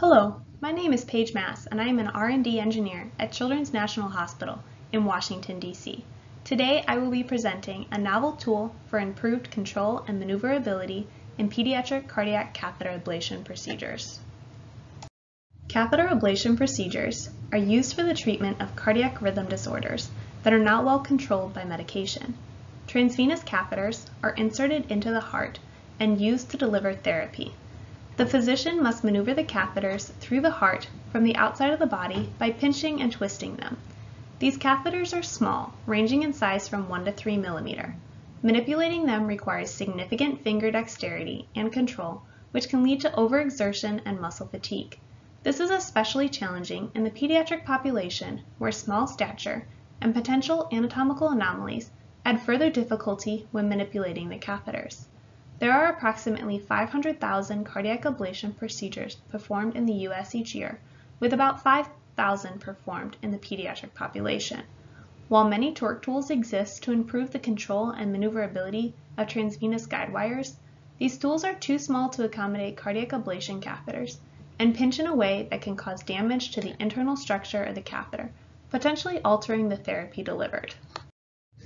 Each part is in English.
Hello, my name is Paige and I am an R&D engineer at Children's National Hospital in Washington, D.C. Today I will be presenting a novel tool for improved control and maneuverability in pediatric cardiac catheter ablation procedures. Catheter ablation procedures are used for the treatment of cardiac rhythm disorders that are not well controlled by medication. Transvenous catheters are inserted into the heart and used to deliver therapy. The physician must maneuver the catheters through the heart from the outside of the body by pinching and twisting them. These catheters are small, ranging in size from 1 to 3 millimeter. Manipulating them requires significant finger dexterity and control, which can lead to overexertion and muscle fatigue. This is especially challenging in the pediatric population, where small stature and potential anatomical anomalies add further difficulty when manipulating the catheters. There are approximately 500,000 cardiac ablation procedures performed in the U.S. each year, with about 5,000 performed in the pediatric population. While many torque tools exist to improve the control and maneuverability of transvenous guide wires, these tools are too small to accommodate cardiac ablation catheters and pinch in a way that can cause damage to the internal structure of the catheter, potentially altering the therapy delivered.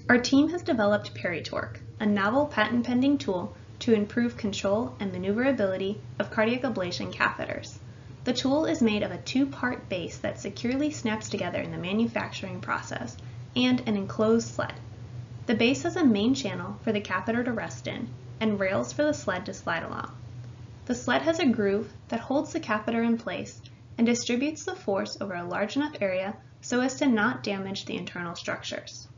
Our team has developed PeriTorque, a novel patent-pending tool to improve control and maneuverability of cardiac ablation catheters. The tool is made of a two-part base that securely snaps together in the manufacturing process and an enclosed sled. The base has a main channel for the catheter to rest in and rails for the sled to slide along. The sled has a groove that holds the catheter in place and distributes the force over a large enough area so as to not damage the internal structures.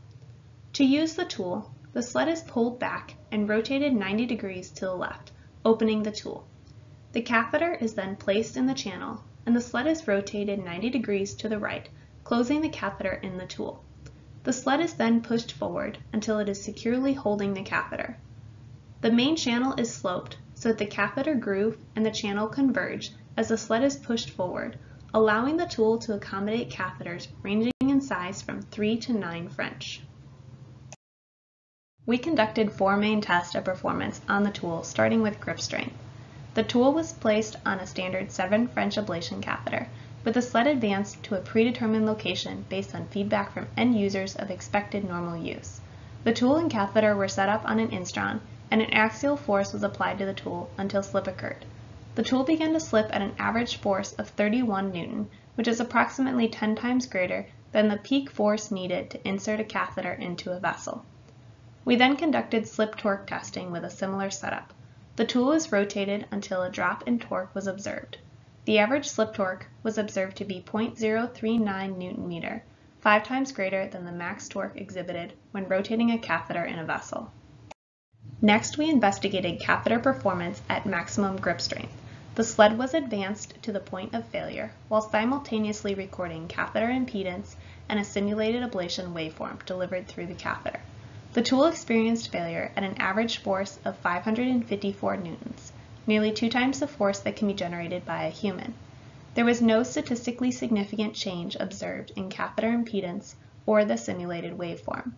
To use the tool, the sled is pulled back and rotated 90 degrees to the left, opening the tool. The catheter is then placed in the channel, and the sled is rotated 90 degrees to the right, closing the catheter in the tool. The sled is then pushed forward until it is securely holding the catheter. The main channel is sloped so that the catheter groove and the channel converge as the sled is pushed forward, allowing the tool to accommodate catheters ranging in size from 3 to 9 French. We conducted 4 main tests of performance on the tool, starting with grip strength. The tool was placed on a standard 7 French ablation catheter, with the sled advanced to a predetermined location based on feedback from end users of expected normal use. The tool and catheter were set up on an instron, and an axial force was applied to the tool until slip occurred. The tool began to slip at an average force of 31 Newton, which is approximately 10 times greater than the peak force needed to insert a catheter into a vessel. We then conducted slip torque testing with a similar setup. The tool was rotated until a drop in torque was observed. The average slip torque was observed to be 0.039 Newton meter, 5 times greater than the max torque exhibited when rotating a catheter in a vessel. Next, we investigated catheter performance at maximum grip strength. The sled was advanced to the point of failure while simultaneously recording catheter impedance and a simulated ablation waveform delivered through the catheter. The tool experienced failure at an average force of 554 newtons, nearly 2 times the force that can be generated by a human. There was no statistically significant change observed in catheter impedance or the simulated waveform.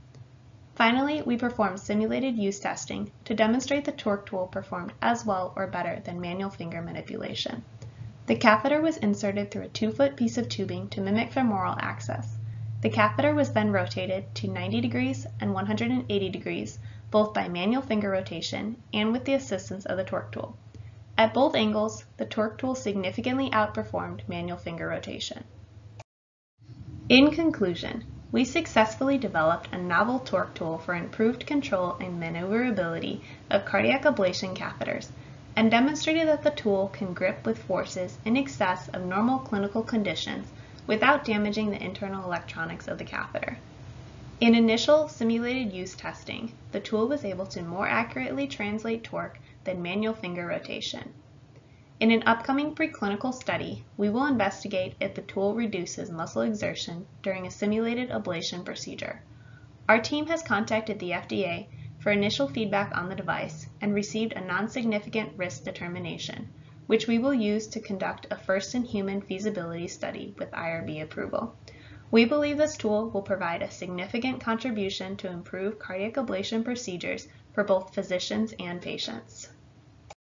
Finally, we performed simulated use testing to demonstrate the torque tool performed as well or better than manual finger manipulation. The catheter was inserted through a 2-foot piece of tubing to mimic femoral access. The catheter was then rotated to 90 degrees and 180 degrees, both by manual finger rotation and with the assistance of the torque tool. At both angles, the torque tool significantly outperformed manual finger rotation. In conclusion, we successfully developed a novel torque tool for improved control and maneuverability of cardiac ablation catheters and demonstrated that the tool can grip with forces in excess of normal clinical conditions without damaging the internal electronics of the catheter. In initial simulated use testing, the tool was able to more accurately translate torque than manual finger rotation. In an upcoming preclinical study, we will investigate if the tool reduces muscle exertion during a simulated ablation procedure. Our team has contacted the FDA for initial feedback on the device and received a non-significant risk determination, which we will use to conduct a first-in-human feasibility study with IRB approval. We believe this tool will provide a significant contribution to improve cardiac ablation procedures for both physicians and patients.